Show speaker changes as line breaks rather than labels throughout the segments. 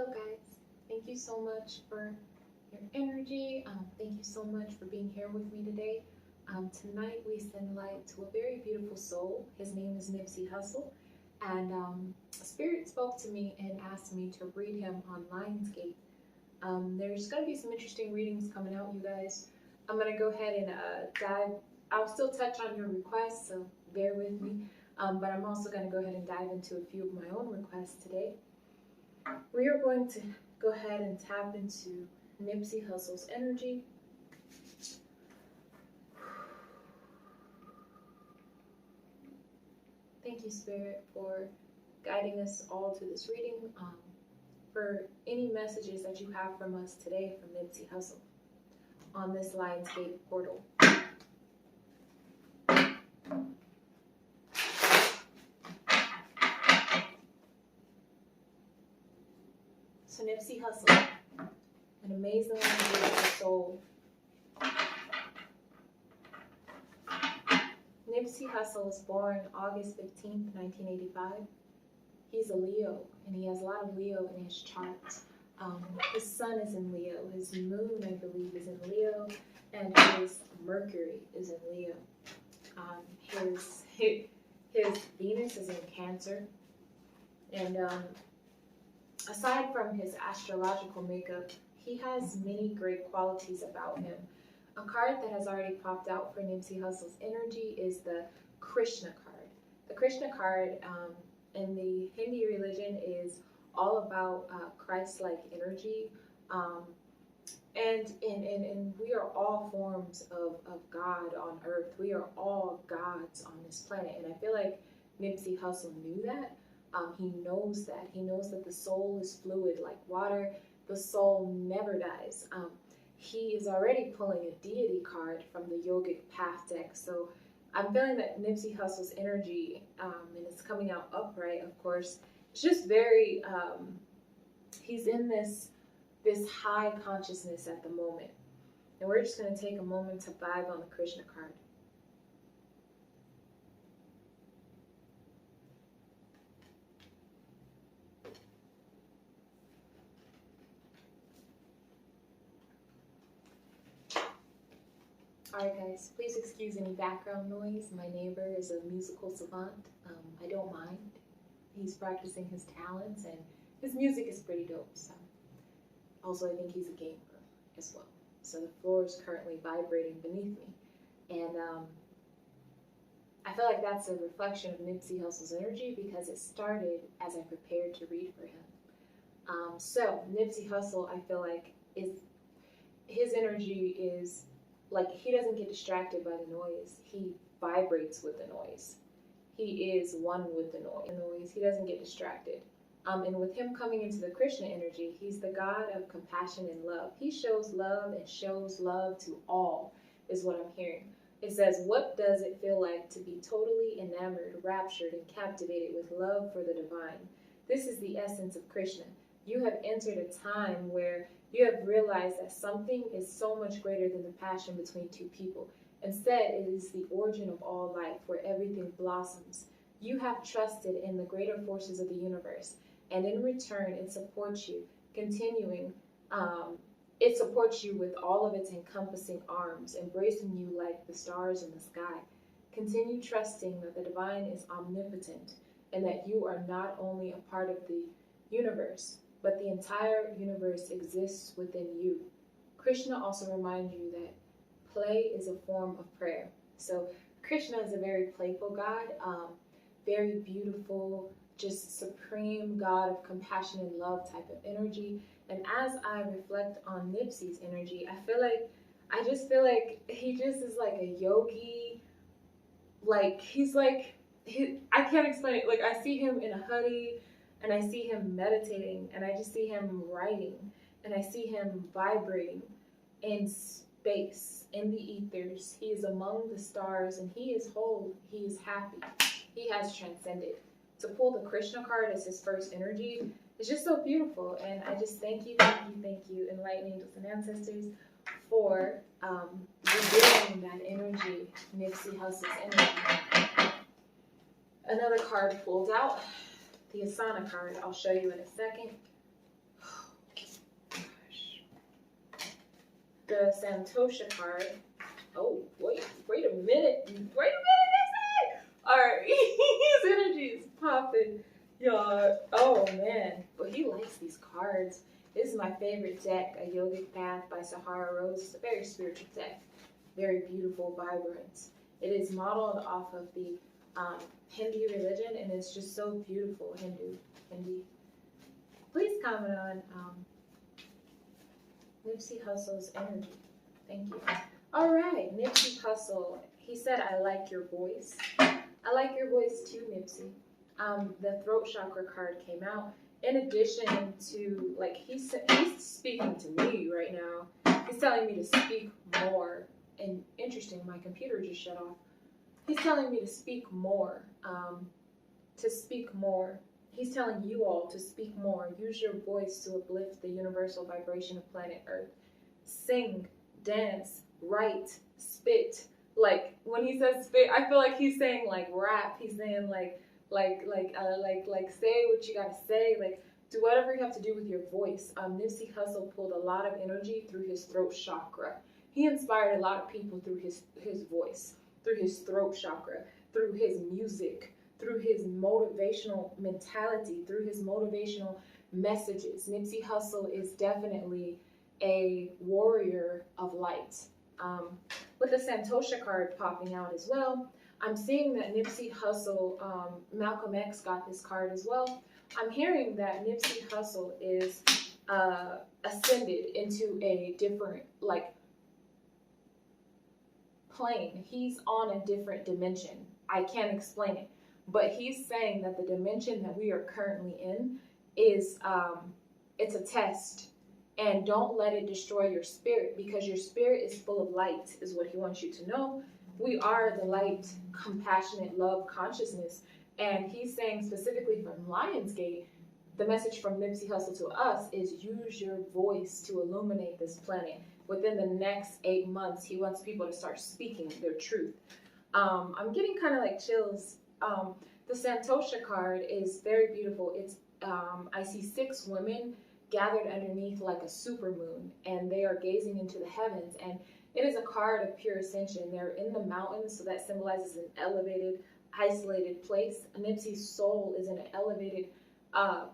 Hello guys, thank you so much for your energy. Thank you so much for being here with me today. Tonight we send light to a very beautiful soul. His name is Nipsey Hussle, and Spirit spoke to me and asked me to read him on Lionsgate. There's going to be some interesting readings coming out, you guys. I'm going to go ahead and dive. I'll still touch on your requests, so bear with me. But I'm also going to go ahead and dive into a few of my own requests today. We are going to go ahead and tap into Nipsey Hussle's energy. Thank you, Spirit, for guiding us all to this reading. For any messages that you have from us today from Nipsey Hussle on this Lionsgate portal. So Nipsey Hussle, an amazingly beautiful soul. Nipsey Hussle was born August 15th, 1985. He's a Leo, and he has a lot of Leo in his charts. His sun is in Leo, his moon, I believe, is in Leo, and his Mercury is in Leo. His Venus is in Cancer, and aside from his astrological makeup, he has many great qualities about him. A card that has already popped out for Nipsey Hussle's energy is the Krishna card. The Krishna card in the Hindi religion is all about Christ-like energy, and we are all forms of God on earth. We are all gods on this planet, and I feel like Nipsey Hussle knew that. He knows that. He knows that the soul is fluid like water. The soul never dies. He is already pulling a deity card from the yogic path deck. So I'm feeling that Nipsey Hussle's energy, and it's coming out upright, of course. It's just very, he's in this high consciousness at the moment. And we're just going to take a moment to vibe on the Krishna card. Alright guys, please excuse any background noise. My neighbor is a musical savant. I don't mind. He's practicing his talents and his music is pretty dope. So. Also, I think he's a gamer as well. So the floor is currently vibrating beneath me. And I feel like that's a reflection of Nipsey Hussle's energy because it started as I prepared to read for him. So Nipsey Hussle, I feel like, his energy is like he doesn't get distracted by the noise. He vibrates with the noise. He is one with the noise. He doesn't get distracted. And with him coming into the Krishna energy, he's the God of compassion and love. He shows love and shows love to all, is what I'm hearing. It says, what does it feel like to be totally enamored, raptured, and captivated with love for the divine? This is the essence of Krishna. You have entered a time where you have realized that something is so much greater than the passion between two people. Instead, it is the origin of all life, where everything blossoms. You have trusted in the greater forces of the universe, and in return, it supports you, it supports you with all of its encompassing arms, embracing you like the stars in the sky. Continue trusting that the divine is omnipotent, and that you are not only a part of the universe, but the entire universe exists within you. Krishna also reminds you that play is a form of prayer. So Krishna is a very playful God, very beautiful, just supreme God of compassion and love type of energy. And as I reflect on Nipsey's energy, I just feel like he just is like a yogi. Like I can't explain it. Like I see him in a hoodie, and I see him meditating, and I just see him writing, and I see him vibrating in space, in the ethers. He is among the stars, and he is whole. He is happy. He has transcended. To pull the Krishna card as his first energy is just so beautiful, and I just thank you, enlightened angels and ancestors, for revealing that energy, Nipsey Hussle's energy. Another card pulled out. The Asana card, I'll show you in a second. the Santosha card. Oh, wait a minute. Nipsey! Alright, his energy is popping, y'all. Oh, man. But he likes these cards. This is my favorite deck, A Yogic Path by Sahara Rose. It's a very spiritual deck. Very beautiful, vibrant. It is modeled off of the Hindu religion, and it's just so beautiful. Hindi. Please comment on Nipsey Hussle's energy. Thank you. All right, Nipsey Hussle. He said, "I like your voice." I like your voice too, Nipsey. The throat chakra card came out. In addition to, like, he's speaking to me right now. He's telling me to speak more. And interesting, my computer just shut off. He's telling me to speak more. He's telling you all to speak more. Use your voice to uplift the universal vibration of planet Earth. Sing, dance, write, spit. Like, when he says spit, I feel like he's saying, like, rap. He's saying, like say what you gotta say. Like, do whatever you have to do with your voice. Nipsey Hussle pulled a lot of energy through his throat chakra. He inspired a lot of people through his voice, through his throat chakra, through his music, through his motivational mentality, through his motivational messages. Nipsey Hussle is definitely a warrior of light. With the Santosha card popping out as well, I'm seeing that Nipsey Hussle, Malcolm X got this card as well. I'm hearing that Nipsey Hussle is ascended into a different, like, plane. He's on a different dimension. I can't explain it, but he's saying that the dimension that we are currently in is it's a test, and don't let it destroy your spirit, because your spirit is full of light, is what he wants you to know. We are the light, compassionate, love consciousness, and he's saying specifically from Lionsgate, the message from Nipsey Hussle to us is use your voice to illuminate this planet. Within the next 8 months, he wants people to start speaking their truth. I'm getting kind of like chills. The Santosha card is very beautiful. It's I see 6 women gathered underneath like a supermoon, and they are gazing into the heavens. And it is a card of pure ascension. They're in the mountains, so that symbolizes an elevated, isolated place. Nipsey's soul is in an elevated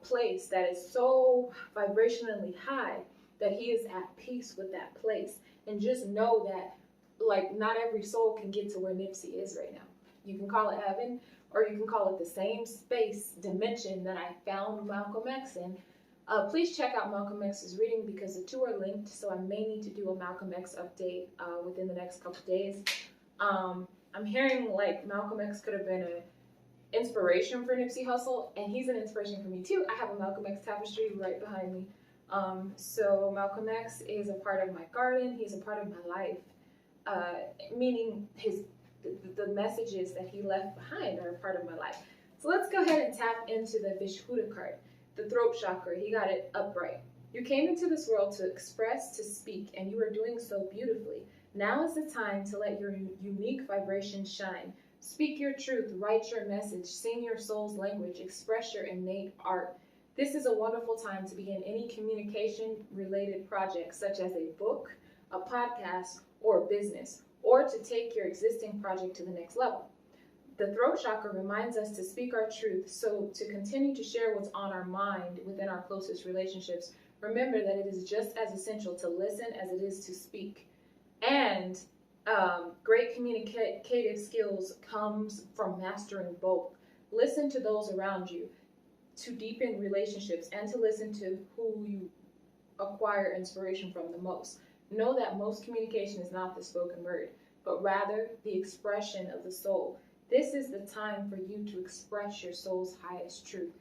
place that is so vibrationally high that he is at peace with that place. And just know that, like, not every soul can get to where Nipsey is right now. You can call it heaven, or you can call it the same space, dimension that I found Malcolm X in. Please check out Malcolm X's reading, because the two are linked, so I may need to do a Malcolm X update within the next couple days. I'm hearing like Malcolm X could have been an inspiration for Nipsey Hussle, and he's an inspiration for me too. I have a Malcolm X tapestry right behind me. So Malcolm X is a part of my garden. He's a part of my life, meaning the messages that he left behind are a part of my life. So let's go ahead and tap into the Vishuddha card, the throat chakra. He got it upright. You came into this world to express, to speak, and you are doing so beautifully. Now is the time to let your unique vibration shine. Speak your truth, write your message, sing your soul's language, express your innate art. This is a wonderful time to begin any communication-related project, such as a book, a podcast, or a business, or to take your existing project to the next level. The throat chakra reminds us to speak our truth, so to continue to share what's on our mind within our closest relationships, remember that it is just as essential to listen as it is to speak. And great communicative skills comes from mastering both. Listen to those around you to deepen relationships, and to listen to who you acquire inspiration from the most. Know that most communication is not the spoken word, but rather the expression of the soul. This is the time for you to express your soul's highest truth.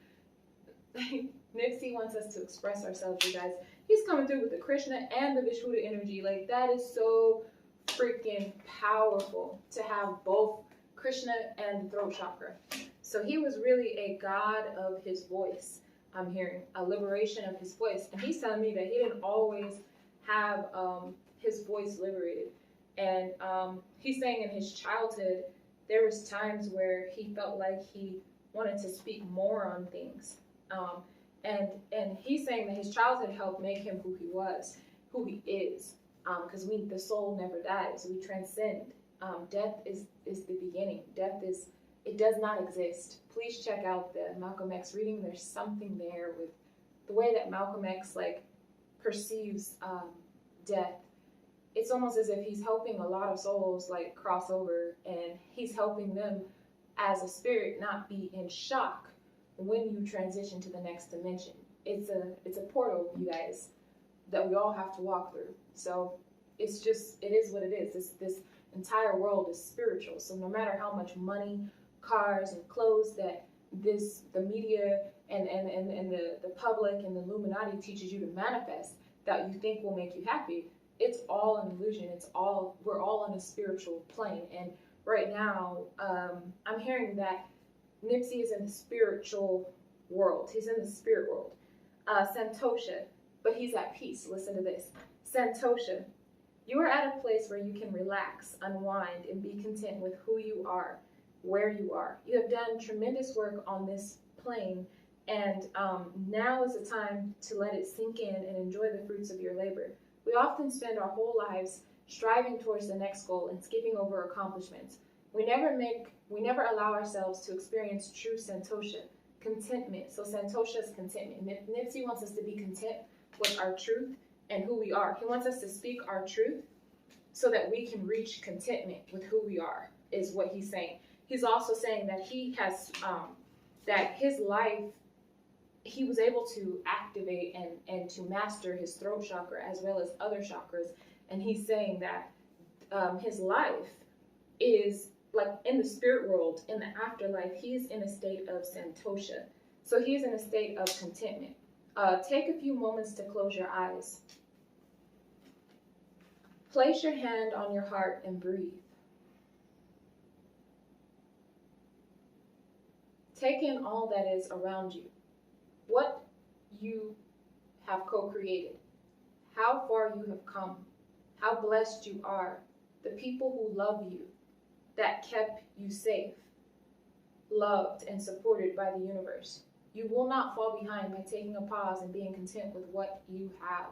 Nipsey wants us to express ourselves, you guys. He's coming through with the Krishna and the Vishuddha energy. Like, that is so freaking powerful to have both Krishna and the throat chakra. So he was really a god of his voice. I'm hearing a liberation of his voice. And he's telling me that he didn't always have his voice liberated. And he's saying in his childhood, there was times where he felt like he wanted to speak more on things. And he's saying that his childhood helped make him who he was, who he is. because the soul never dies. We transcend. Death is the beginning. It does not exist. Please check out the Malcolm X reading. There's something there with the way that Malcolm X perceives death. It's almost as if he's helping a lot of souls cross over, and he's helping them as a spirit not be in shock when you transition to the next dimension. It's a portal, you guys, that we all have to walk through. So it is what it is. This entire world is spiritual. So no matter how much money, cars, and clothes that the media and the public and the Illuminati teaches you to manifest that you think will make you happy, it's all an illusion. We're all on a spiritual plane. And right now, I'm hearing that Nipsey is in the spiritual world. He's in the spirit world. Santosha, but he's at peace. Listen to this. Santosha, you are at a place where you can relax, unwind, and be content with who you are, where you are. You have done tremendous work on this plane, and now is the time to let it sink in and enjoy the fruits of your labor. We often spend our whole lives striving towards the next goal and skipping over accomplishments. We never allow ourselves to experience true santosha, contentment. So santosha is contentment. Nipsey wants us to be content with our truth and who we are. He wants us to speak our truth so that we can reach contentment with who we are, is what he's saying. He's also saying that he has, that his life, he was able to activate and to master his throat chakra as well as other chakras. And he's saying that his life is in the spirit world, in the afterlife, he's in a state of santosha. So he's in a state of contentment. Take a few moments to close your eyes. Place your hand on your heart and breathe. Take in all that is around you. What you have co-created. How far you have come. How blessed you are. The people who love you, that kept you safe, loved and supported by the universe. You will not fall behind by taking a pause and being content with what you have,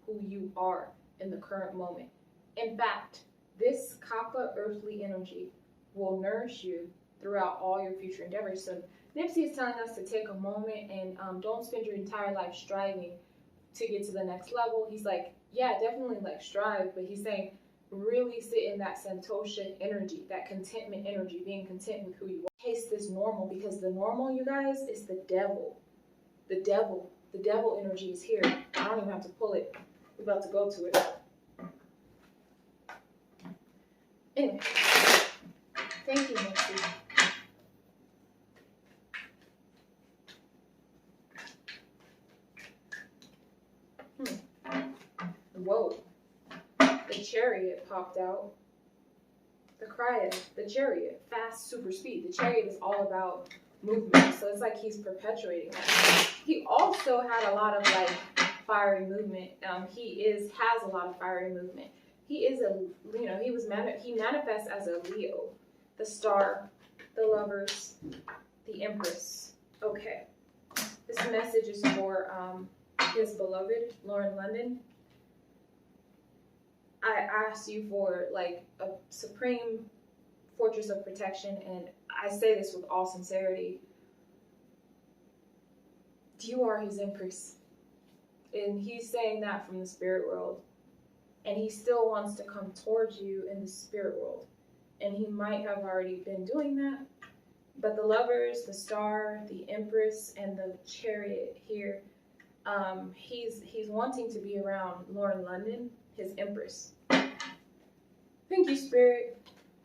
who you are in the current moment. In fact, this Kappa earthly energy will nourish you throughout all your future endeavors. So Nipsey is telling us to take a moment and don't spend your entire life striving to get to the next level. He's like, yeah, definitely strive, but he's saying really sit in that santosha energy, that contentment energy, being content with who you are. Taste this normal, because the normal, you guys, is the devil. The devil energy is here. I don't even have to pull it. We're about to go to it. Anyway, thank you, Nipsey. Whoa. The chariot popped out. The Krya, the chariot, fast, super speed. The chariot is all about movement, so it's like he's perpetuating that. He also had a lot of fiery movement. He has a lot of fiery movement. He is he manifests as a Leo, the star, the lovers, the empress. Okay, this message is for his beloved Lauren London. I ask you for a supreme fortress of protection, and I say this with all sincerity. You are his empress, and he's saying that from the spirit world, and he still wants to come towards you in the spirit world, and he might have already been doing that, but the lovers, the star, the empress, and the chariot here, he's wanting to be around Lauren London, his empress. Thank you, Spirit.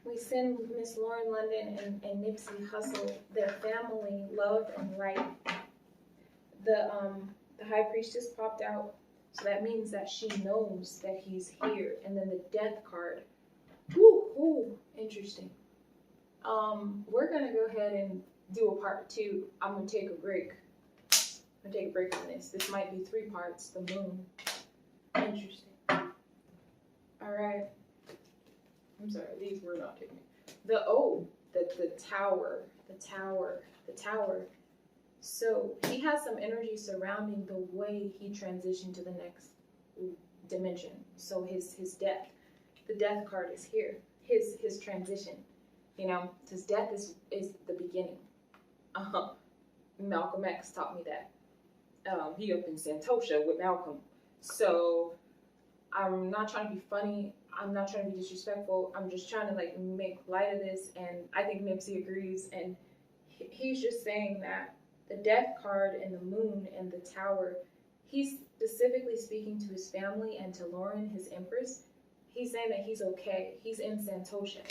We send Miss Lauren London and Nipsey Hussle, their family, love and light. The High Priestess popped out, so that means that she knows that he's here. And then the Death card. Ooh, interesting. We're gonna go ahead and do a part 2. I'm gonna take a break. I'm gonna take a break on this. This might be 3 parts. The moon. Interesting. All right. I'm sorry, these were not taking me. The tower. So he has some energy surrounding the way he transitioned to the next dimension. So his death, the death card is here. His transition, you know, his death is the beginning. Malcolm X taught me that. He up in Santosha with Malcolm. So I'm not trying to be funny. I'm not trying to be disrespectful. I'm just trying to like make light of this, and I think Nipsey agrees. And he's just saying that the death card and the moon and the tower, he's specifically speaking to his family and to Lauren, his empress. He's saying that he's okay. He's in Santosha.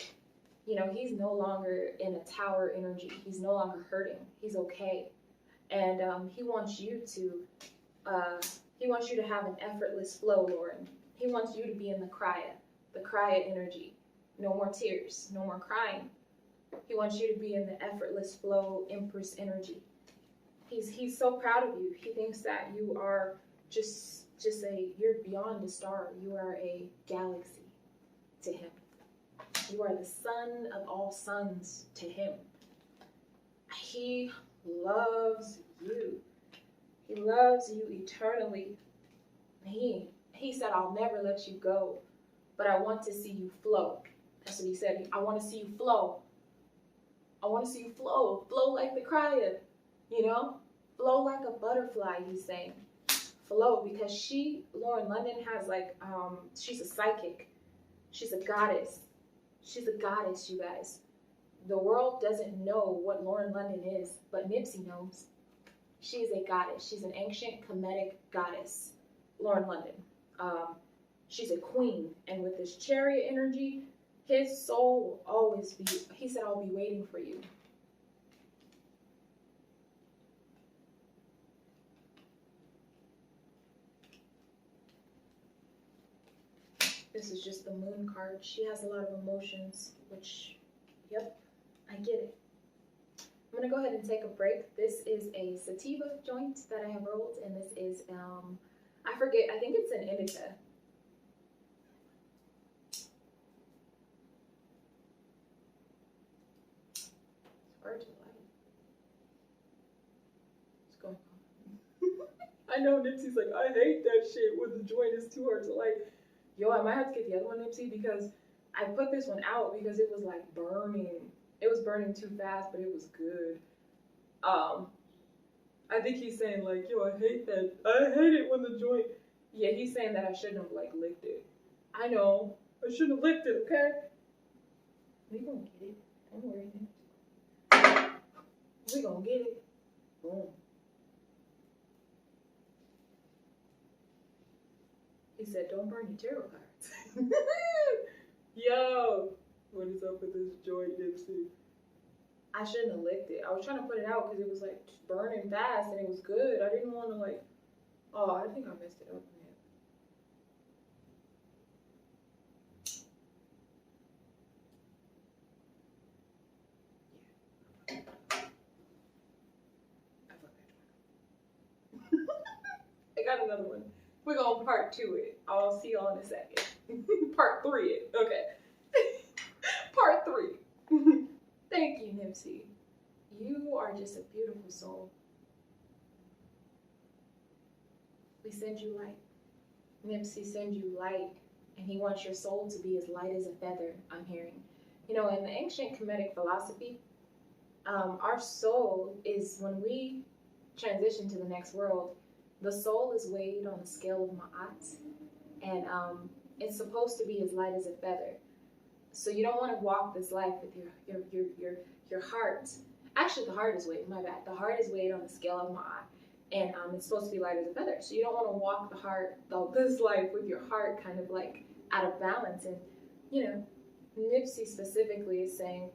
You know, he's no longer in a tower energy. He's no longer hurting. He's okay. And he wants you to have an effortless flow, Lauren. He wants you to be in the Kriya energy. No more tears, no more crying. He wants you to be in the effortless flow, Empress energy. He's so proud of you. He thinks that you are you're beyond a star. You are a galaxy to him. You are the sun of all suns to him. He loves you. He loves you eternally. He said, I'll never let you go, but I want to see you flow. That's what he said. I want to see you flow. I want to see you flow. Flow like the Kriya, you know? Flow like a butterfly, he's saying. Flow, because Lauren London has like, she's a psychic. She's a goddess. She's a goddess, you guys. The world doesn't know what Lauren London is, but Nipsey knows. She's a goddess. She's an ancient Kemetic goddess, Lauren London. She's a queen, and with this chariot energy, his soul will always be, he said, I'll be waiting for you. This is just the moon card. She has a lot of emotions, which, yep, I get it. I'm going to go ahead and take a break. This is a sativa joint that I have rolled, and this is, I forget, I think it's an indica. It's hard to light. What's going on? I know Nipsey's like, I hate that shit when the joint is too hard to light. Yo, I might have to get the other one, Nipsey, because I put this one out because it was like burning. It was burning too fast, but it was good. I think he's saying like, yo, I hate that. I hate it when the joint. Yeah, he's saying that I shouldn't have like licked it. I know. I shouldn't have licked it, okay? We gonna get it. Don't worry. We gonna get it. Boom. He said, don't burn your tarot cards. Yo, what is up with this joint, Nipsey? I shouldn't have licked it. I was trying to put it out because it was like burning fast and it was good. I didn't want to like, oh, I think I messed it up, man. I got another one. We're going to part 2 it. I'll see y'all in a second. Part 3 it. Okay. Part 3. Thank you, Nipsey. You are just a beautiful soul. We send you light. Nipsey sends you light, and he wants your soul to be as light as a feather, I'm hearing. You know, in the ancient Kemetic philosophy, our soul is, when we transition to the next world, the soul is weighed on the scale of Ma'at, and it's supposed to be as light as a feather. So you don't want to walk this life with your heart. Actually, the heart is weighed, my bad. The heart is weighed on the scale of Ma'at, and it's supposed to be light as a feather. So you don't want to walk this life with your heart kind of like out of balance. And, you know, Nipsey specifically is saying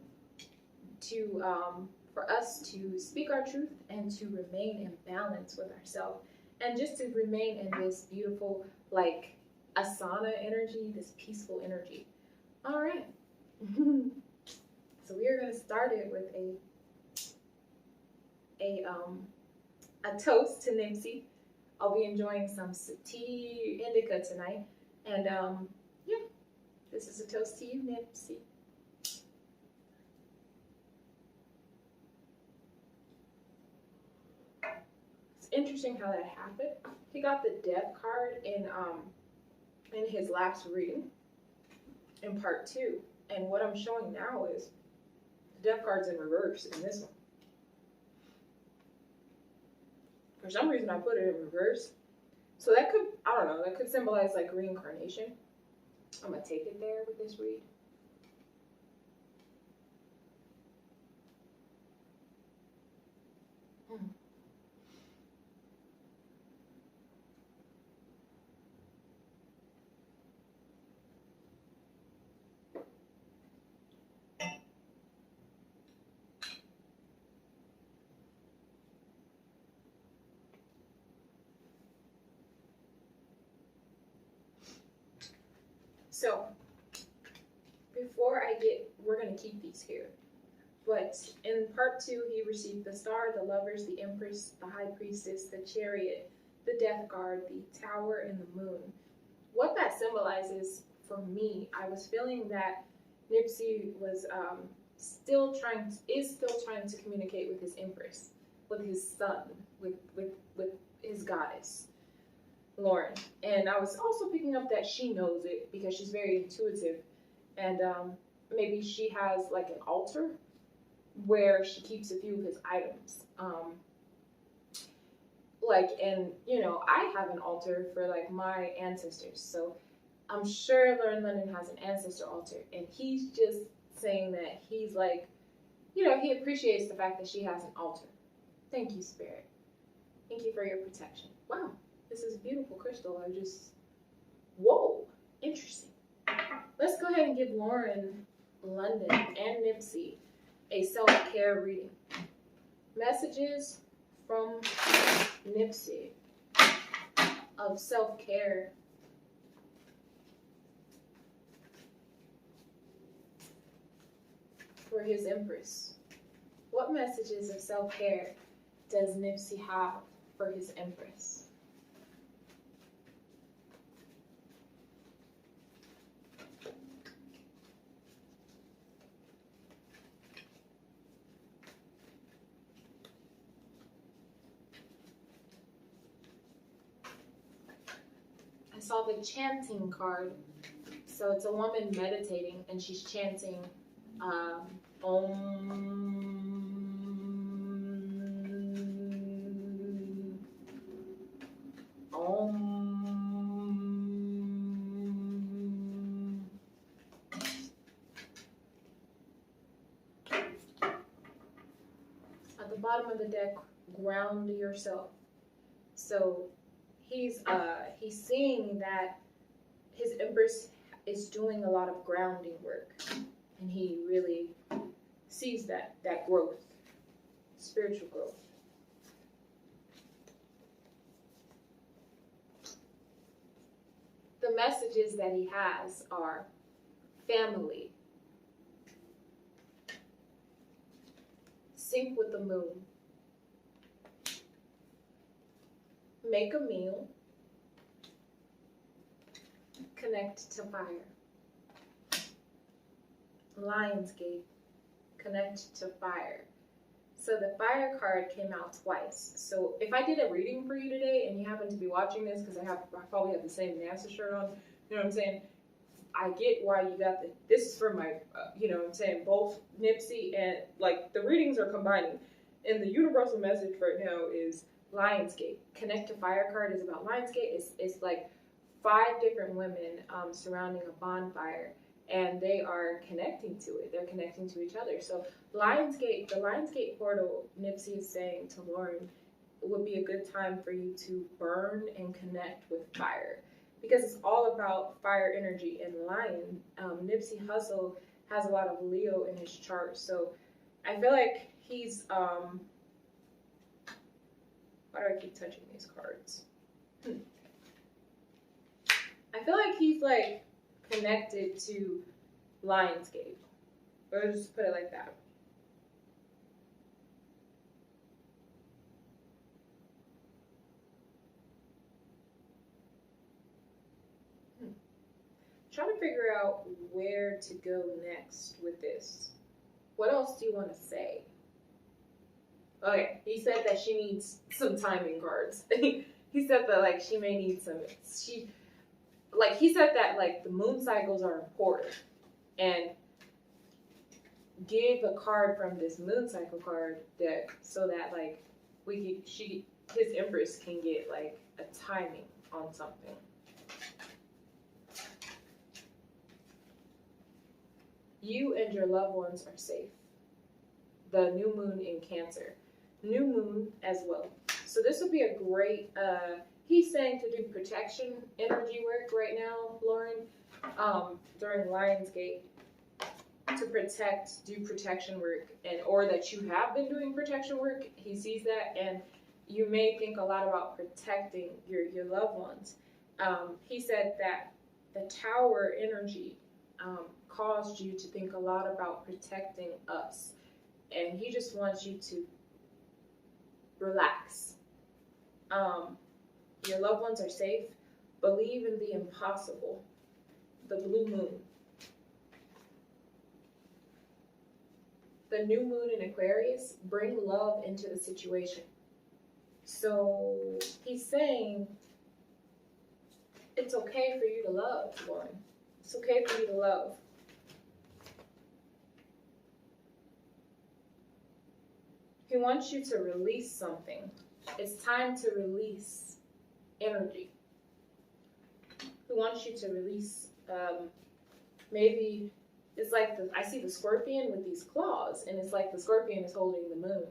for us to speak our truth and to remain in balance with ourselves. And just to remain in this beautiful, like, asana energy, this peaceful energy. All right. So we are going to start it with a toast to Nipsey. I'll be enjoying some tea indica tonight. And, yeah, this is a toast to you, Nipsey. Interesting how that happened. He got the death card in
in his last reading in part 2. And what I'm showing now is the death card's in reverse in this one. For some reason, I put it in reverse. So that could, I don't know, that could symbolize like reincarnation. I'm going to take it there with this read. So, before I get, we're going to keep these here. But in part 2, he received the Star, the Lovers, the Empress, the High Priestess, the Chariot, the Death Guard, the Tower, and the Moon. What that symbolizes for me, I was feeling that Nipsey was still trying to communicate with his Empress, with his son, with his goddess, Lauren. And I was also picking up that she knows it because she's very intuitive, and maybe she has like an altar where she keeps a few of his items. And you know, I have an altar for like my ancestors, so I'm sure Lauren London has an ancestor altar, and he's just saying that he's like, you know, he appreciates the fact that she has an altar. Thank you, Spirit. Thank you for your protection. Wow, this is a beautiful crystal. Whoa, interesting. Let's go ahead and give Lauren London and Nipsey a self-care reading. Messages from Nipsey of self-care. For his Empress. What messages of self-care does Nipsey have for his Empress? I saw the chanting card. So it's a woman meditating and she's chanting Om. At the bottom of the deck, ground yourself. So he's seeing that his Empress is doing a lot of grounding work, and he really sees that growth, spiritual growth. The messages that he has are family, sync with the moon, make a meal, connect to fire. Lionsgate, connect to fire. So the fire card came out twice. So if I did a reading for you today and you happen to be watching this, because I probably have the same NASA shirt on, you know what I'm saying? I get why you got this is for my, you know what I'm saying, both Nipsey and, like, the readings are combining. And the universal message right now is Lionsgate. Connect to fire card is about Lionsgate. It's like 5 different women surrounding a bonfire, and they are connecting to it. They're connecting to each other. So Lionsgate, the Lionsgate portal, Nipsey is saying to Lauren, would be a good time for you to burn and connect with fire, because it's all about fire energy. And Lion, Nipsey Hussle has a lot of Leo in his chart. So I feel like he's, why do I keep touching these cards? I feel like he's like connected to Lionsgate. Or just put it like that. Trying to figure out where to go next with this. What else do you want to say? Okay, he said that she needs some timing cards. He said that, like, she may need some. like he said that like the moon cycles are important, and give a card from this moon cycle card deck so that like his Empress can get like a timing on something. You and your loved ones are safe. The new moon in Cancer. New moon as well. So this would be a great, he's saying to do protection energy work right now, Lauren, during Lionsgate, to do protection work, and or that you have been doing protection work. He sees that, and you may think a lot about protecting your loved ones. He said that the Tower energy caused you to think a lot about protecting us, and he just wants you to relax. Your loved ones are safe. Believe in the impossible. The blue moon. The new moon in Aquarius, bring love into the situation. So he's saying it's okay for you to love, Lauren. It's okay for you to love. He wants you to release something. It's time to release energy. He wants you to release, maybe it's like I see the scorpion with these claws, and it's like the scorpion is holding the moon.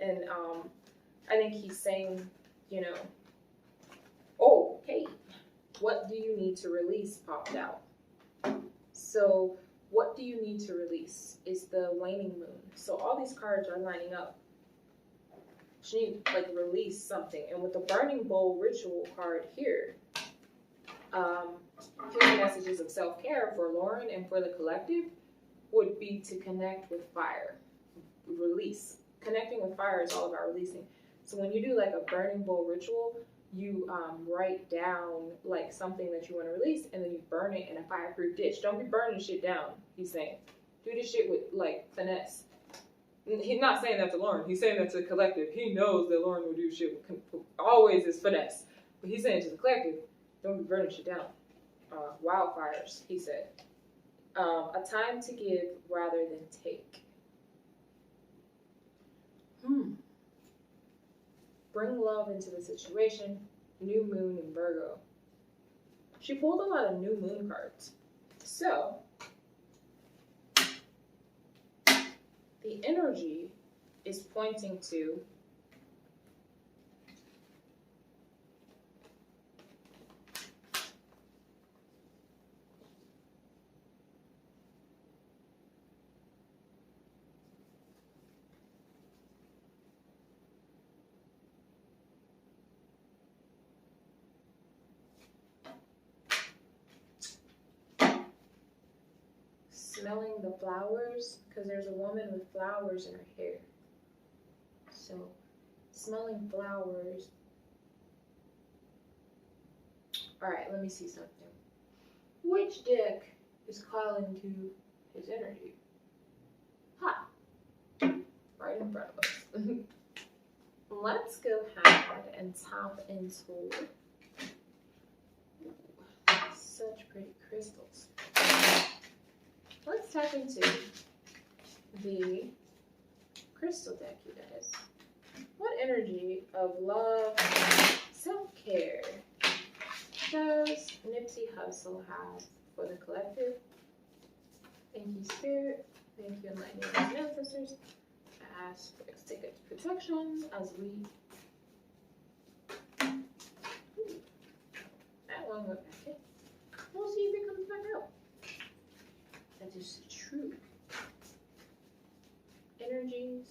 And I think he's saying, you know, oh, hey, what do you need to release popped out. So what do you need to release is the waning moon. So all these cards are lining up. You need like release something. And with the burning bowl ritual card here, here's messages of self-care for Lauren and for the collective would be to connect with fire. Release. Connecting with fire is all about releasing. So when you do like a burning bowl ritual, you write down like something that you want to release, and then you burn it in a fireproof dish. Don't be burning shit down, he's saying. Do this shit with like finesse. He's not saying that to Lauren. He's saying that to the collective. He knows that Lauren will do shit with always is finesse. But he's saying to the collective, don't be burning shit down. Wildfires, he said. A time to give rather than take. Bring love into the situation. New moon in Virgo. She pulled a lot of new moon cards. So, the energy is pointing to smelling the flowers, because there's a woman with flowers in her hair. So, smelling flowers. Alright, let me see something. Which deck is calling to his energy? Ha! Right in front of us. Let's go ahead and tap into such pretty crystals. Let's tap into the crystal deck, you guys. What energy of love, self-care does Nipsey Hussle have for the collective? Thank you, Spirit. Thank you, Enlightenment and Ancestors. I ask for sacred protection as we... That one went back in. We'll see if it comes back out. That is true. Energies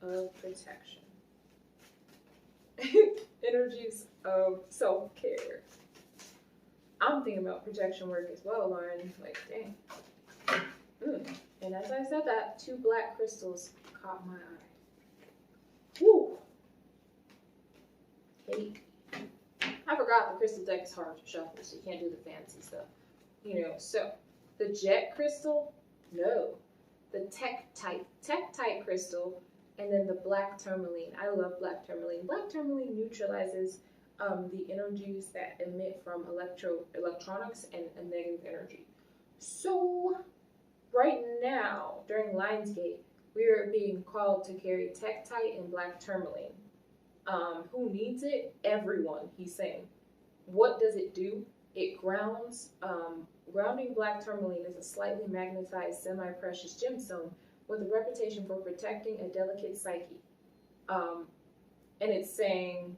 of protection. Energies of self-care. I'm thinking about protection work as well, Lauren. Like, dang. And as I said that, 2 black crystals caught my eye. Woo! Hey. I forgot the crystal deck is hard to shuffle, so you can't do the fancy stuff. You know, so the jet crystal, no. The tektite crystal, and then the black tourmaline. I love black tourmaline. Black tourmaline neutralizes the energies that emit from electronics and a negative energy. So right now, during Lionsgate, we are being called to carry Tektite and black tourmaline. Who needs it? Everyone, he's saying. What does it do? It grounds. Grounding black tourmaline is a slightly magnetized semi-precious gemstone with a reputation for protecting a delicate psyche. And it's saying,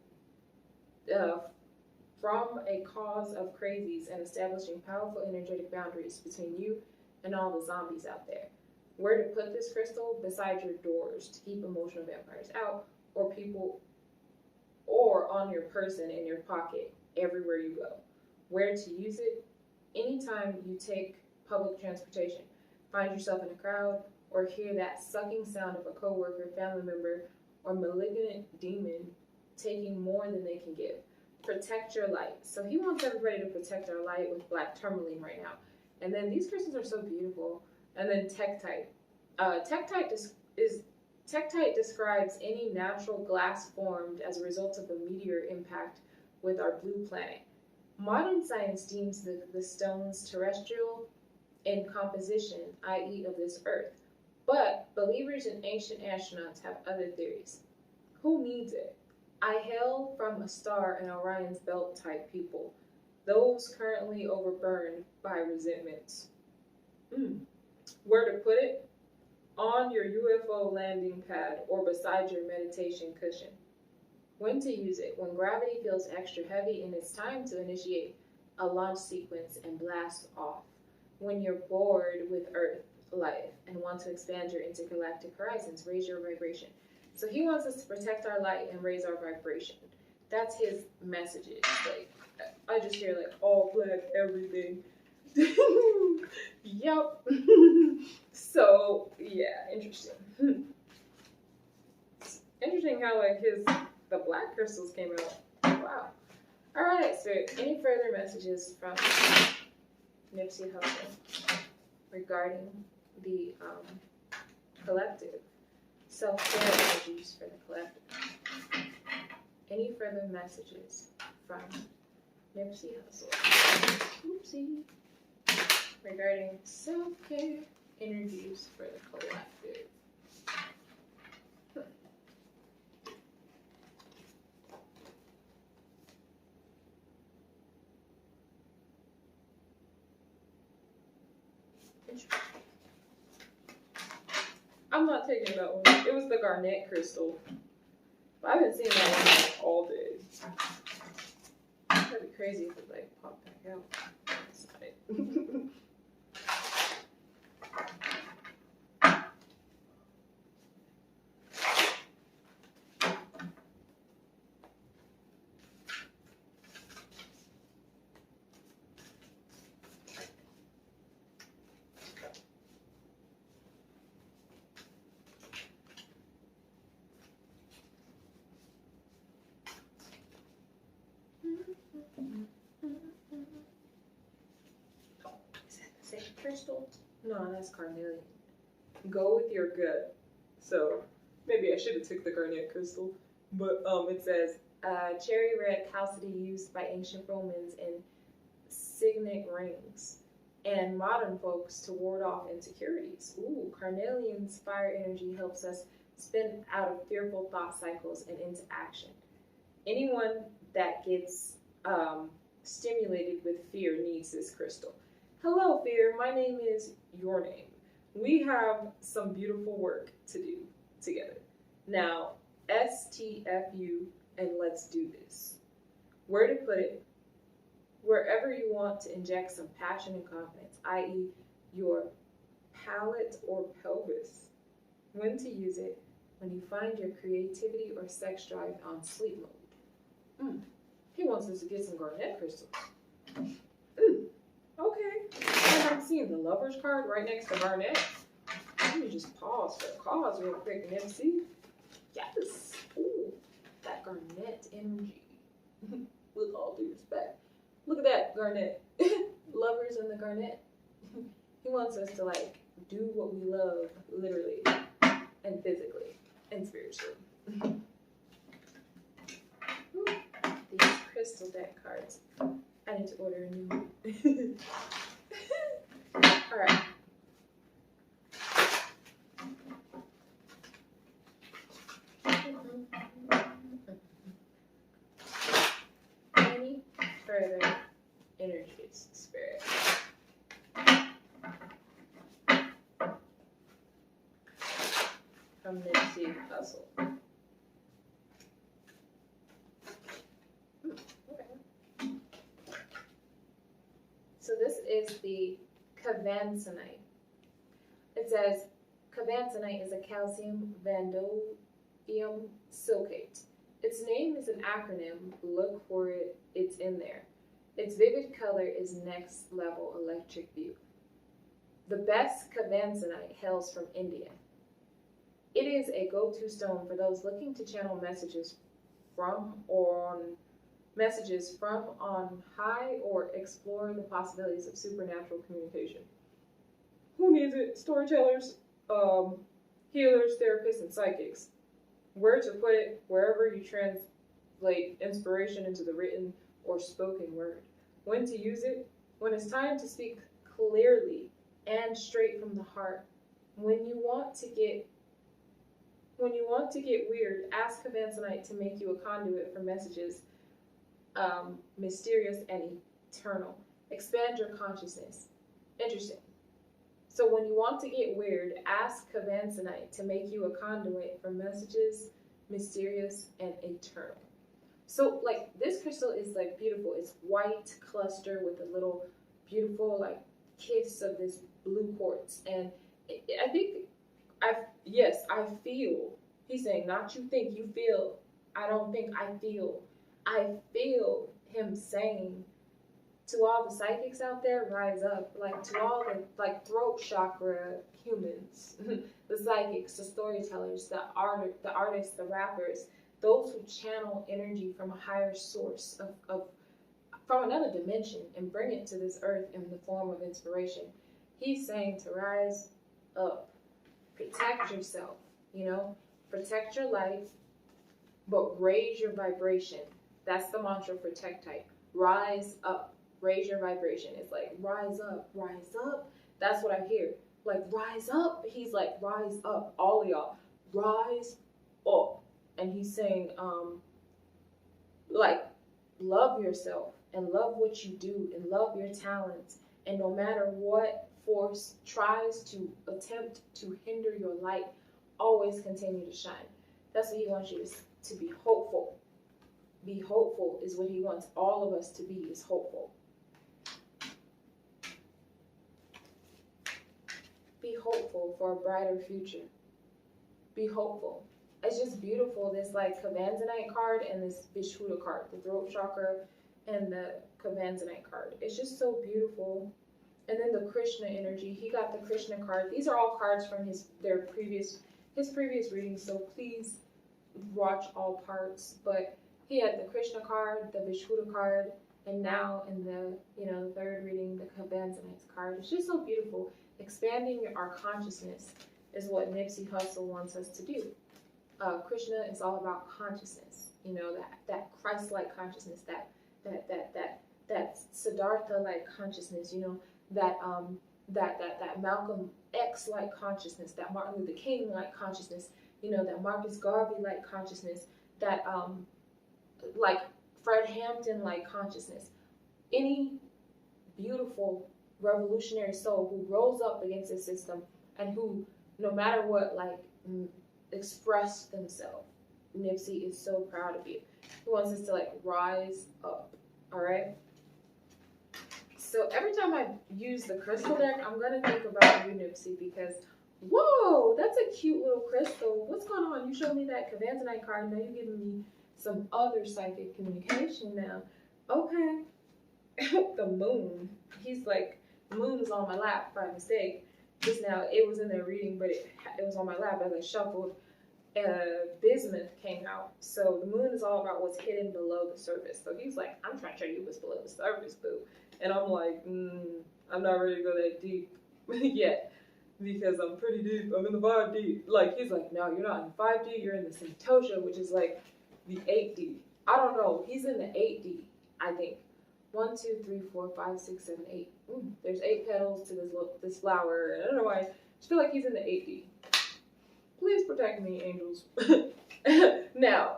from a cause of crazies and establishing powerful energetic boundaries between you and all the zombies out there. Where to put this crystal? Beside your doors to keep emotional vampires out, or people, or on your person, in your pocket, everywhere you go. Where to use it? Anytime you take public transportation, find yourself in a crowd, or hear that sucking sound of a coworker, family member, or malignant demon taking more than they can give. Protect your light. So he wants everybody to protect our light with black tourmaline right now. And then these crystals are so beautiful. And then Tektite. Tektite describes any natural glass formed as a result of a meteor impact with our blue planet. Modern science deems the stones terrestrial in composition, i.e. of this earth. But believers and ancient astronauts have other theories. Who needs it? I hail from a star in Orion's belt type people, those currently overburned by resentments. Where to put it? On your UFO landing pad or beside your meditation cushion. When to use it? When gravity feels extra heavy and it's time to initiate a launch sequence and blast off. When you're bored with Earth life and want to expand your intergalactic horizons, raise your vibration. So he wants us to protect our light and raise our vibration. That's his messages. Like, I just hear like all black everything. Yup. So yeah, interesting. Interesting how like the black crystals came out. Wow. All right. So any further messages from Nipsey Hussle regarding the collective? Self-care energies for the collective. Any further messages from Nipsey Hussle? Oopsie. Regarding self-care energies for the collective. I'm not taking that one. It was the garnet crystal. But I've been seeing that one like all day. That'd be crazy if it like popped back out. That's not it. Is that the same crystal? No, that's carnelian. Go with your gut. So maybe I should have took the garnet crystal. But it says cherry red chalcedony used by ancient Romans in signet rings and modern folks to ward off insecurities. Ooh, carnelian's fire energy helps us spin out of fearful thought cycles and into action. Anyone that gets stimulated with fear needs this crystal. Hello, fear. My name is your name. We have some beautiful work to do together. Now, STFU and let's do this. Where to put it? Wherever you want to inject some passion and confidence, i.e. your palate or pelvis. When to use it? When you find your creativity or sex drive on sleep mode. He wants us to get some garnet crystals. Okay. And I'm seeing the lover's card right next to garnet. Let me just pause for a cause real quick and MC. Yes. Ooh, that garnet energy. With all due respect. Look at that, garnet. Lovers and the garnet. He wants us to like do what we love, literally, and physically, and spiritually. These crystal deck cards. I need to order a new one. All right. Any further energies, spirit? From Nipsey Hussle. Okay. So this is the Kundalini. It says Kundalini is a calcium vanadium silicate. Its name is an acronym. Look for it. It's in there. Its vivid color is next level electric view. The best Kundalini hails from India. It is a go-to stone for those looking to channel messages from on high or explore the possibilities of supernatural communication. Who needs it? Storytellers, healers, therapists, and psychics. Where to put it? Wherever you translate inspiration into the written or spoken word. When to use it? When it's time to speak clearly and straight from the heart. When you want to get weird, ask Kundalini to make you a conduit for messages, mysterious and eternal. Expand your consciousness. Interesting. So when you want to get weird, ask Kundalini to make you a conduit for messages, mysterious and eternal. So like this crystal is like beautiful. It's white cluster with a little beautiful like kiss of this blue quartz, and I think I feel. He's saying, not you think, you feel. I don't think, I feel. I feel him saying to all the psychics out there, rise up. Like to all the like throat chakra humans, the psychics, the storytellers, the artists, the rappers, those who channel energy from a higher source from another dimension and bring it to this earth in the form of inspiration. He's saying to rise up. Protect yourself, protect your life, but raise your vibration. That's the mantra for tech type. Rise up, raise your vibration. It's like, rise up, rise up. That's what I hear. Like, rise up. He's like, rise up, all of y'all, rise up. And he's saying, like, love yourself and love what you do and love your talents. And no matter what force tries to attempt to hinder your light, always continue to shine. That's what he wants you to be hopeful. Be hopeful is what he wants all of us to be, is hopeful. Be hopeful for a brighter future. Be hopeful. It's just beautiful, this like Kundalini card and this Vishuddha card, the throat chakra and the Kundalini card. It's just so beautiful. And then the Krishna energy, he got the Krishna card. These are all cards from his previous readings, so please watch all parts. But he had the Krishna card, the Vishuddha card, and now in the third reading, the Kundalini card. It's just so beautiful. Expanding our consciousness is what Nipsey Hussle wants us to do. Krishna is all about consciousness. That Christ-like consciousness, that Siddhartha-like consciousness. That Malcolm X-like consciousness, that Martin Luther King-like consciousness, that Marcus Garvey-like consciousness, that like Fred Hampton-like consciousness. Any beautiful revolutionary soul who rose up against the system and who, no matter what, expressed themselves. Nipsey is so proud of you. He wants us to rise up. All right. So every time I use the crystal deck, I'm going to think about you, Nipsey, because, whoa, that's a cute little crystal. What's going on? You showed me that Kundalini card. Now you're giving me some other psychic communication now. Okay. The moon. He's like, the moon is on my lap by mistake. Just now, it was in there reading, but it was on my lap as I shuffled. Bismuth came out. So the moon is all about what's hidden below the surface. So he's like, I'm trying to show you what's below the surface, boo. And I'm like, I'm not ready to go that deep yet, because I'm pretty deep. I'm in the 5D. He's like, no, you're not in 5D. You're in the Santosha, which is like the 8D. I don't know. He's in the 8D. I think. 1, 2, 3, 4, 5, 6, 7, 8. There's 8 petals to this flower. And I don't know why. I just feel like he's in the 8D. Please protect me, angels. Now,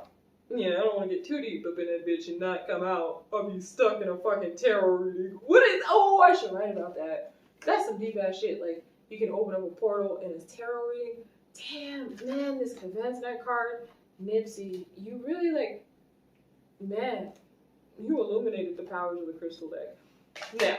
I don't want to get too deep up in that bitch and not come out. I'll be stuck in a fucking tarot reading. Oh, I should write about that. That's some deep ass shit. Like, you can open up a portal in a tarot reading. Damn, man, this Convince Night card. Nipsey, you really man, you illuminated the powers of the crystal deck. Now,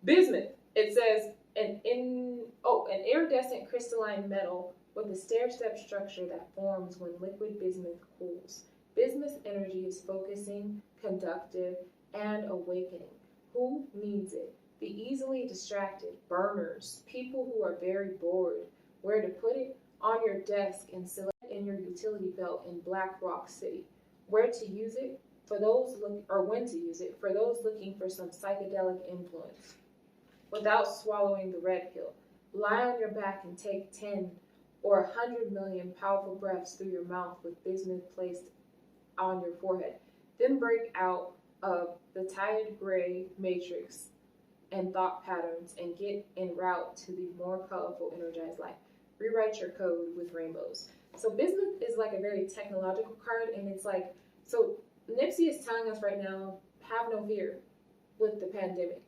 bismuth. It says an iridescent crystalline metal with a stair-step structure that forms when liquid bismuth cools. Bismuth energy is focusing, conductive, and awakening. Who needs it? The easily distracted, burners, people who are very bored. Where to put it? On your desk and select in your utility belt in Black Rock City. Where to use it? When to use it, for those looking for some psychedelic influence. Without swallowing the red pill, lie on your back and take 10 or 100 million powerful breaths through your mouth with bismuth placed on your forehead. Then break out of the tired gray matrix and thought patterns and get en route to the more colorful, energized life. Rewrite your code with rainbows. So bismuth is like a very technological card, and it's like, so Nipsey is telling us right now, have no fear with the pandemic.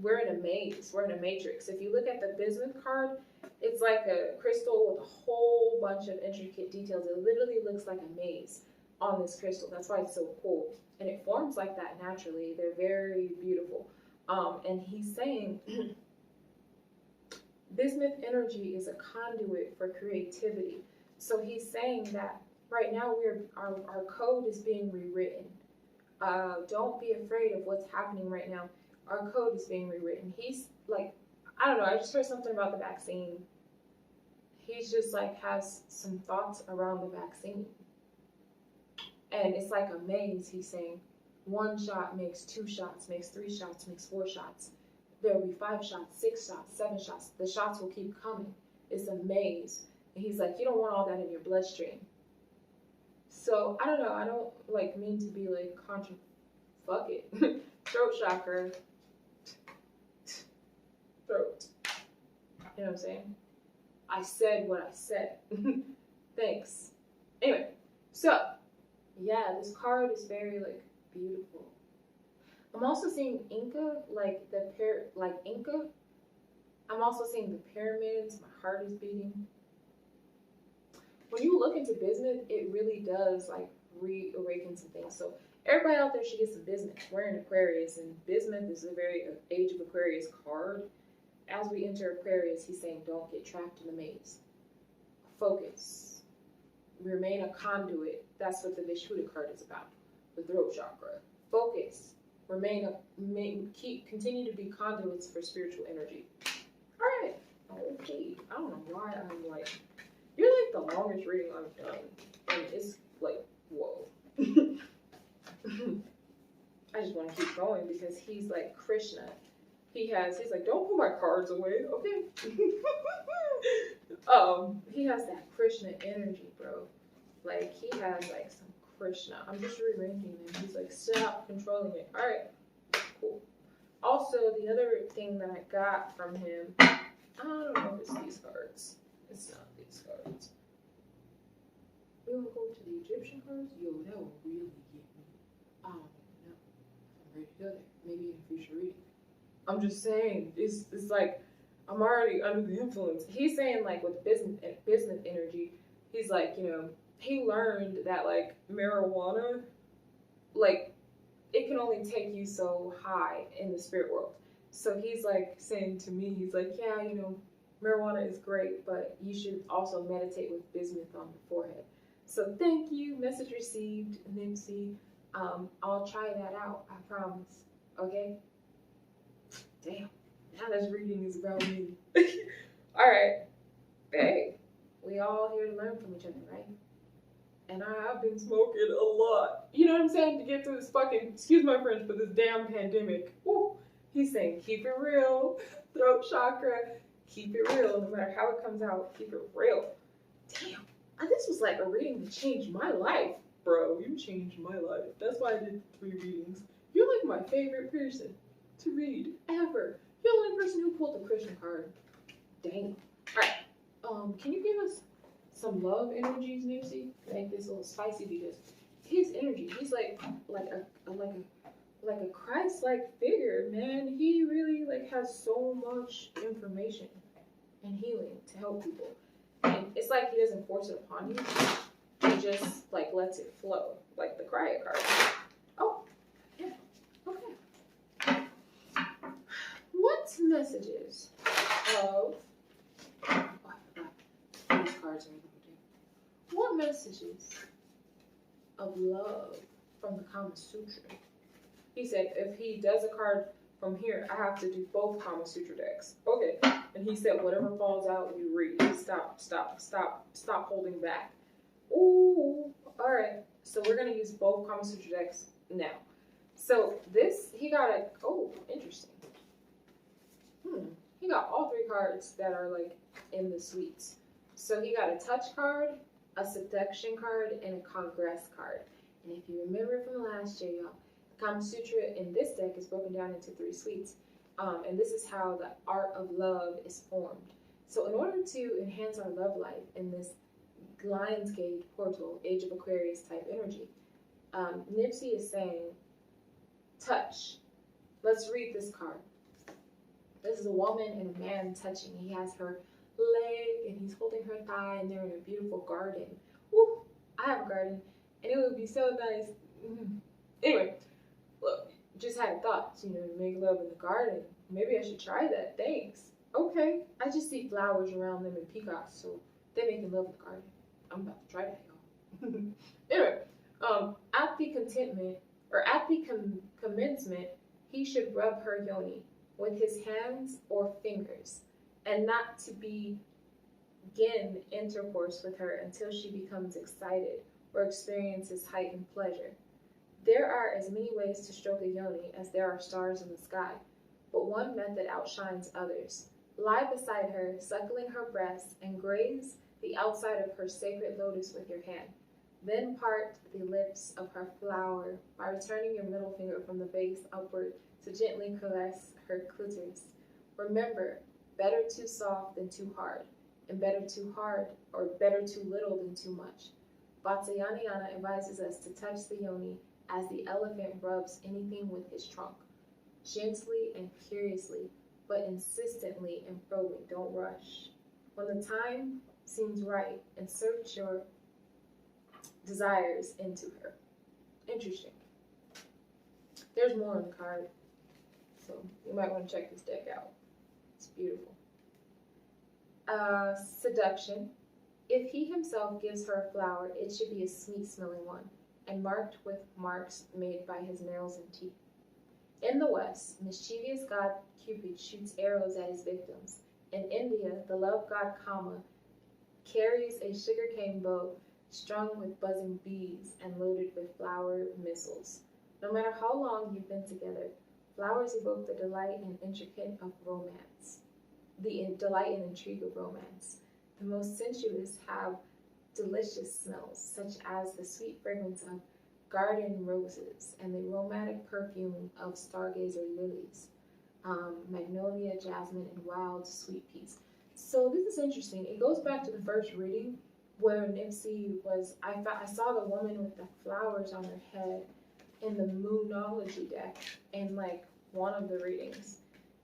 We're in a maze. We're in a matrix. If you look at the bismuth card, it's like a crystal with a whole bunch of intricate details. It literally looks like a maze on this crystal. That's why it's so cool. And it forms like that naturally. They're very beautiful. And he's saying bismuth energy is a conduit for creativity. So he's saying that right now our code is being rewritten. Don't be afraid of what's happening right now. Our code is being rewritten. He's like, I don't know, I just heard something about the vaccine. He's just like has some thoughts around the vaccine. And it's like a maze, he's saying. 1 shot makes 2 shots, makes 3 shots, makes 4 shots. There will be 5 shots, 6 shots, 7 shots. The shots will keep coming. It's a maze. And he's like, you don't want all that in your bloodstream. So, I don't know. I don't mean to be fuck it. Throat chakra. Throat. You know what I'm saying? I said what I said. Thanks. Anyway, so, yeah, this card is very, beautiful. I'm also seeing Inca, Inca. I'm also seeing the pyramids. My heart is beating. When you look into bismuth, it really does, reawaken some things. So, everybody out there should get some bismuth. We're in Aquarius, and bismuth is a very Age of Aquarius card. As we enter Aquarius, he's saying, don't get trapped in the maze. Focus. Remain a conduit. That's what the Vishuddha card is about. The throat chakra. Focus. Continue to be conduits for spiritual energy. Alright. Okay. I don't know why I'm you're the longest reading I've done. And it's whoa. I just want to keep going because he's like Krishna. He's like, don't put my cards away, okay? He has that Krishna energy, bro. He has some Krishna. I'm just rearranging them. He's like, stop controlling it. All right, cool. Also, the other thing that I got from him, I don't know if it's these cards. It's not these cards. We want to go to the Egyptian cards? Yo, that will really get me. I don't even know. I'm ready to go there. Maybe in a future reading. I'm just saying, it's I'm already under the influence. He's saying with business energy, he's he learned that marijuana, it can only take you so high in the spirit world. So he's saying to me, he's yeah, marijuana is great, but you should also meditate with bismuth on the forehead. So thank you, message received, Nipsey. I'll try that out, I promise. Okay? Damn, now this reading is about me. Alright. Hey, we all here to learn from each other, right? And I've been smoking a lot. You know what I'm saying? To get through this excuse my French, but this damn pandemic. Woo. He's saying, keep it real. Throat chakra, keep it real. No matter how it comes out, keep it real. Damn. This was a reading that changed my life. bro, you changed my life. That's why I did 3 readings. You're like my favorite person to read ever. You're the only person who pulled the Christian card. Dang. Alright. Can you give us some love energies, Nipsey? Make this a little spicy because his energy, he's like a Christ-like figure, man. He really like has so much information and healing to help people. And it's like he doesn't force it upon you. He just like lets it flow, like the Crier card. Oh, yeah. Okay. What messages of these cards are what messages of love from the Kama Sutra? He said if he does a card from here, I have to do both Kama Sutra decks. Okay. And he said whatever falls out, you read. Stop holding back. Ooh. Alright. So we're gonna use both Kama Sutra decks now. So this, he got a, oh, interesting. He got all 3 cards that are like in the suites. So he got a touch card, a seduction card, and a congress card. And if you remember from last year, y'all, the Kama Sutra in this deck is broken down into 3 suites. And this is how the art of love is formed. So in order to enhance our love life in this Lionsgate portal, Age of Aquarius type energy, Nipsey is saying, touch. Let's read this card. This is a woman and a man touching. He has her leg and he's holding her thigh and they're in a beautiful garden. Woo! I have a garden and it would be so nice. Anyway, look, just had thoughts, to make love in the garden. Maybe I should try that. Thanks. Okay. I just see flowers around them and peacocks, so they making love in the garden. I'm about to try that, y'all. Anyway, at the contentment, or at the commencement, he should rub her yoni with his hands or fingers, and not to begin intercourse with her until she becomes excited or experiences heightened pleasure. There are as many ways to stroke a yoni as there are stars in the sky, but one method outshines others. Lie beside her, suckling her breasts, and graze the outside of her sacred lotus with your hand. Then part the lips of her flower by returning your middle finger from the base upward to gently caress her clitoris. Remember, better too soft than too hard, and better too hard or better too little than too much. Vatsyayana advises us to touch the yoni as the elephant rubs anything with his trunk. Gently and curiously, but insistently and probing. Don't rush. When the time seems right, insert your desires into her. Interesting. There's more on the card, so you might want to check this deck out. It's beautiful. Seduction. If he himself gives her a flower, it should be a sweet-smelling one, and marked with marks made by his nails and teeth. In the West, mischievous god Cupid shoots arrows at his victims. In India, the love god Kama carries a sugarcane bow strung with buzzing bees and loaded with flower missiles. No matter how long you've been together, flowers evoke the delight and intrigue of romance. The delight and intrigue of romance. The most sensuous have delicious smells, such as the sweet fragrance of garden roses and the aromatic perfume of stargazer lilies, magnolia, jasmine, and wild sweet peas. So this is interesting. It goes back to the first reading where Nipsey was, I saw the woman with the flowers on her head in the Moonology deck in like one of the readings.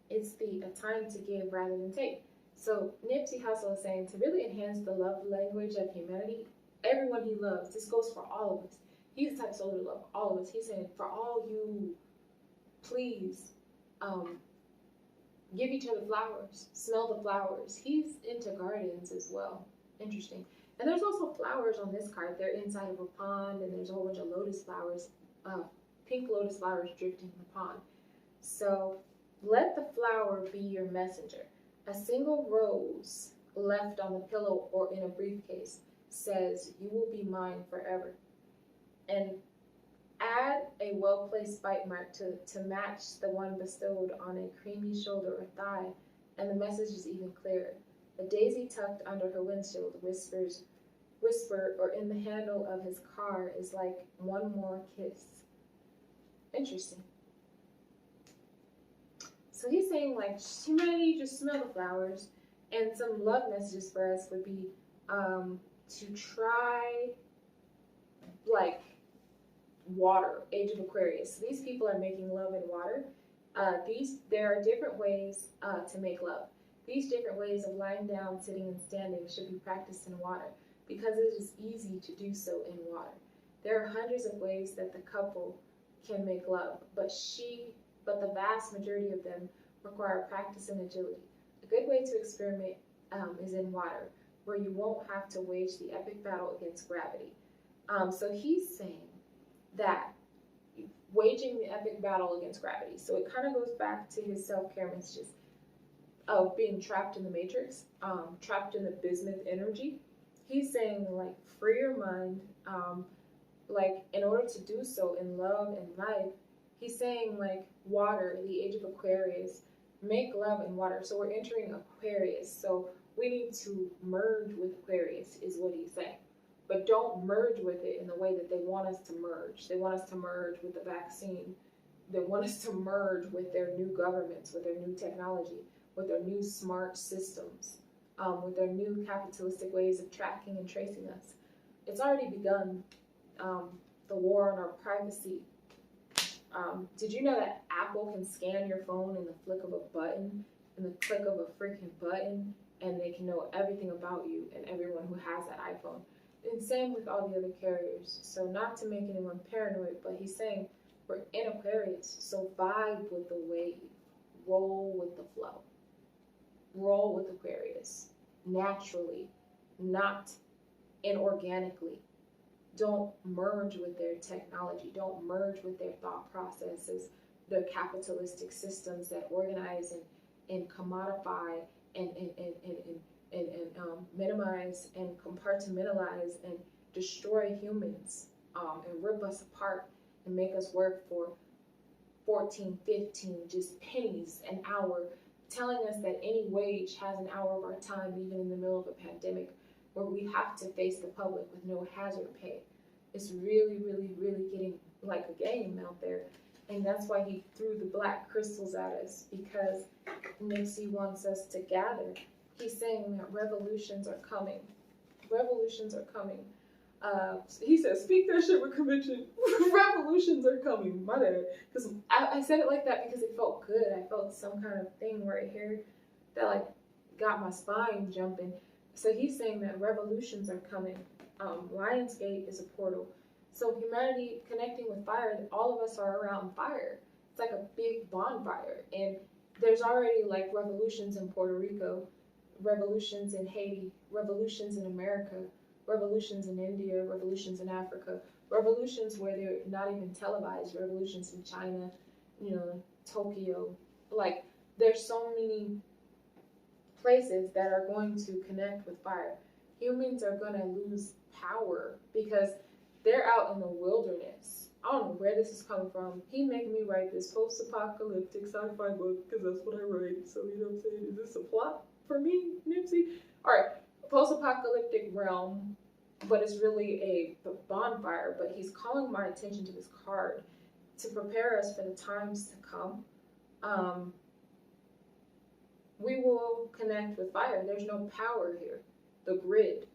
It's a time to give rather than take. So Nipsey Hussle is saying to really enhance the love language of humanity, everyone he loves, this goes for all of us. He's the type of soul to love all of us. He's saying, for all you, please give each other flowers, smell the flowers. He's into gardens as well. Interesting. And there's also flowers on this card. They're inside of a pond, and there's a whole bunch of lotus flowers, pink lotus flowers drifting in the pond. So let the flower be your messenger. A single rose left on the pillow or in a briefcase says, you will be mine forever. And add a well-placed bite mark to match the one bestowed on a creamy shoulder or thigh, and the message is even clearer. A daisy tucked under her windshield whispers, whisper or in the handle of his car is like one more kiss. Interesting. So he's saying like humanity, just smell the flowers, and some love messages for us would be to try like water, Age of Aquarius. So these people are making love in water. There are different ways to make love. These different ways of lying down, sitting, and standing should be practiced in water because it is easy to do so in water. There are hundreds of ways that the couple can make love, but the vast majority of them require practice and agility. A good way to experiment is in water, where you won't have to wage the epic battle against gravity. So he's saying that waging the epic battle against gravity. So it kind of goes back to his self-care messages of being trapped in the matrix, trapped in the bismuth energy. He's saying like free your mind, like in order to do so in love and life. He's saying like water, the age of Aquarius, make love in water. So we're entering Aquarius. So we need to merge with Aquarius is what he's saying. But don't merge with it in the way that they want us to merge. They want us to merge with the vaccine. They want us to merge with their new governments, with their new technology, with their new smart systems, with their new capitalistic ways of tracking and tracing us. It's already begun, the war on our privacy. Did you know that Apple can scan your phone in the flick of a button, in the click of a freaking button, and they can know everything about you and everyone who has that iPhone? And same with all the other carriers. So not to make anyone paranoid, but he's saying we're in Aquarius, so vibe with the wave, roll with the flow, roll with Aquarius, naturally, not inorganically. Don't merge with their technology. Don't merge with their thought processes, their capitalistic systems that organize and commodify and minimize and compartmentalize and destroy humans and rip us apart and make us work for 14, 15, just pennies an hour, telling us that any wage has an hour of our time, even in the middle of a pandemic where we have to face the public with no hazard pay. It's really, really, really getting like a game out there. And that's why he threw the black crystals at us, because Nipsey wants us to gather. He's saying that revolutions are coming. Revolutions are coming. He says, speak that shit with conviction. Revolutions are coming. My bad. Because I said it like that because it felt good. I felt some kind of thing right here that like got my spine jumping. So he's saying that revolutions are coming. Lionsgate is a portal. So humanity connecting with fire, all of us are around fire. It's like a big bonfire. And there's already like revolutions in Puerto Rico, revolutions in Haiti, revolutions in America, revolutions in India, revolutions in Africa, revolutions where they're not even televised, revolutions in China, Tokyo. Like, there's so many places that are going to connect with fire. Humans are going to lose power because they're out in the wilderness. I don't know where this is coming from. He made me write this post-apocalyptic sci-fi book because that's what I write. So, you know what I'm saying? Is this a plot for me, Nipsey? All right, post-apocalyptic realm, but it's really a bonfire. But he's calling my attention to this card to prepare us for the times to come. We will connect with fire. There's no power here. The grid.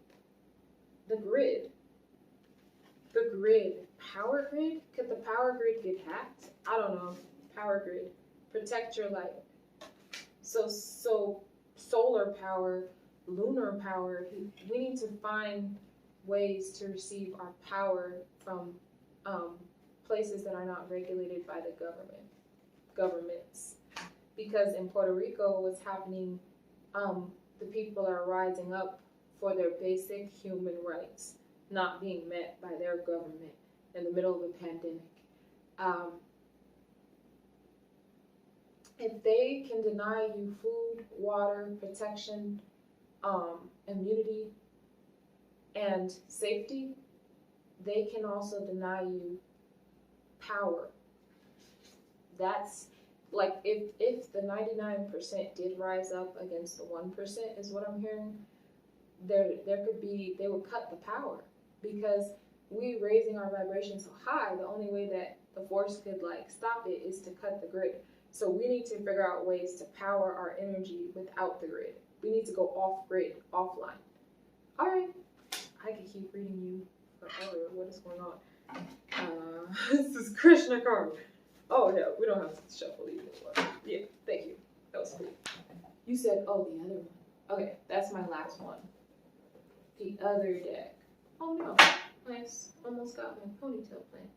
Power grid? Could the power grid get hacked? I don't know. Power grid. Protect your life. So solar power, lunar power, we need to find ways to receive our power from places that are not regulated by the governments. Because in Puerto Rico, what's happening, the people are rising up for their basic human rights not being met by their government in the middle of a pandemic. If they can deny you food, water, protection, immunity, and safety, they can also deny you power. That's like if the 99% did rise up against the 1% is what I'm hearing, they would cut the power, because we raising our vibration so high, the only way that the force could like stop it is to cut the grid. So we need to figure out ways to power our energy without the grid. We need to go off grid, offline. All right, I could keep reading you forever. What is going on? This is Krishna card. Oh yeah, we don't have to shuffle these anymore. Yeah, thank you. That was cool. You said, oh, the other one. Okay, that's my last one. The other deck. Oh no, nice. Almost got my ponytail plan.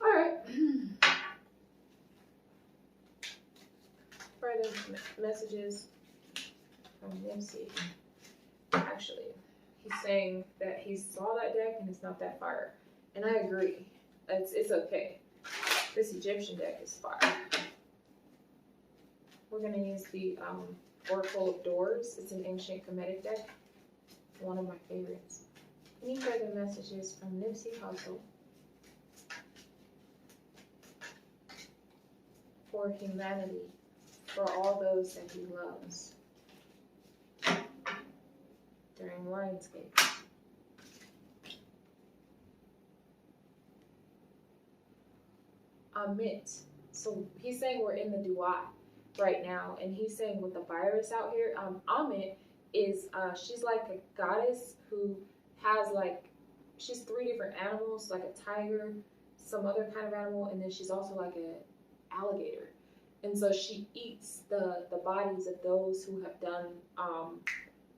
All right. Further messages from Nipsey. Actually, he's saying that he saw that deck and it's not that fire, and I agree. It's okay. This Egyptian deck is fire. We're gonna use the Oracle of Doors. It's an ancient Kemetic deck. One of my favorites. Any further messages from Nipsey Hussle for humanity, for all those that he loves during Lionsgate? Amit. So he's saying we're in the duat right now, and he's saying with the virus out here, Amit is she's like a goddess who has like, she's 3 different animals, like a tiger, some other kind of animal, and then she's also like a alligator. And so she eats the bodies of those who have done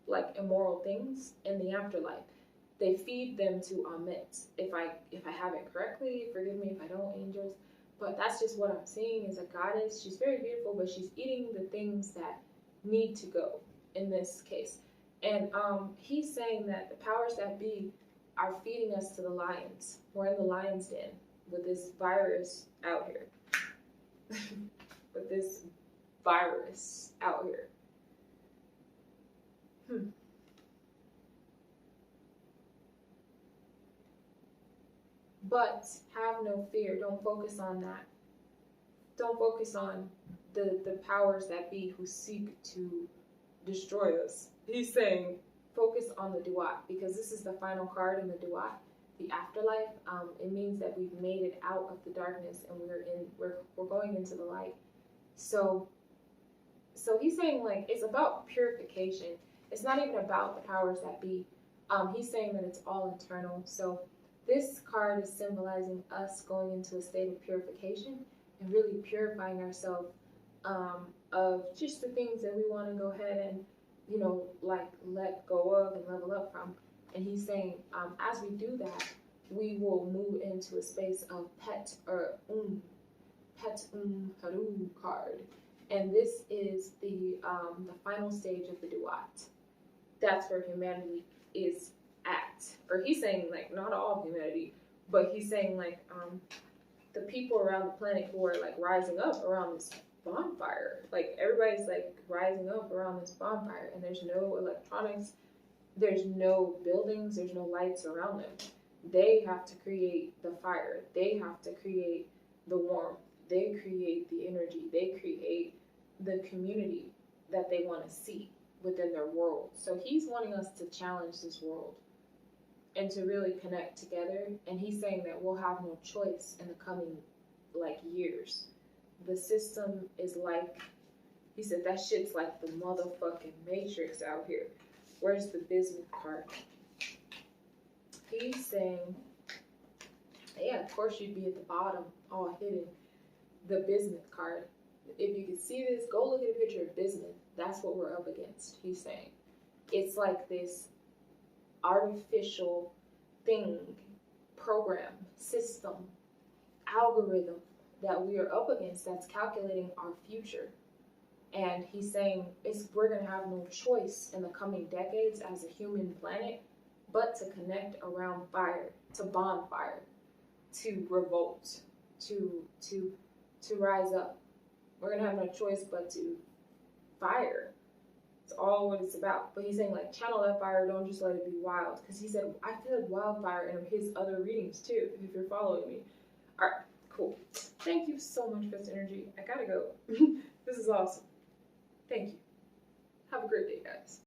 like immoral things in the afterlife. They feed them to Amit. If I have it correctly, forgive me if I don't, angels. But that's just what I'm seeing is a goddess. She's very beautiful, but she's eating the things that need to go in this case. And he's saying that the powers that be are feeding us to the lions. We're in the lion's den with this virus out here. With this virus out here. But have no fear. Don't focus on that. Don't focus on the powers that be who seek to destroy us. He's saying focus on the duat, because this is the final card in the duat, the afterlife. It means that we've made it out of the darkness and we're going into the light. So he's saying like it's about purification. It's not even about the powers that be. He's saying that it's all internal. So this card is symbolizing us going into a state of purification and really purifying ourselves of just the things that we want to go ahead and, you know, like let go of and level up from. And he's saying as we do that, we will move into a space of Pet Haru card. And this is the final stage of the duat. That's where humanity is at. Or he's saying like not all humanity, but he's saying like the people around the planet who are like rising up around this bonfire. Like everybody's like rising up around this bonfire, and there's no electronics, there's no buildings, there's no lights around them. They have to create the fire. They have to create the warmth. They create the energy. They create the community that they want to see within their world. So he's wanting us to challenge this world and to really connect together. And he's saying that we'll have no choice in the coming like years. The system is like, he said that shit's like the motherfucking Matrix out here. Where's the business card? He's saying, yeah, of course you'd be at the bottom, all hidden. The business card. If you can see this, go look at a picture of business. That's what we're up against, he's saying. It's like this artificial thing, program, system, algorithm that we are up against that's calculating our future. And he's saying we're going to have no choice in the coming decades as a human planet but to connect around fire, to bonfire, to revolt, to rise up. We're going to have no choice but to fire. It's all what it's about. But he's saying, like, channel that fire, don't just let it be wild. Because he said, I feel like wildfire in his other readings, too, if you're following me. All right, cool. Thank you so much for this energy. I gotta go. This is awesome. Thank you. Have a great day, guys.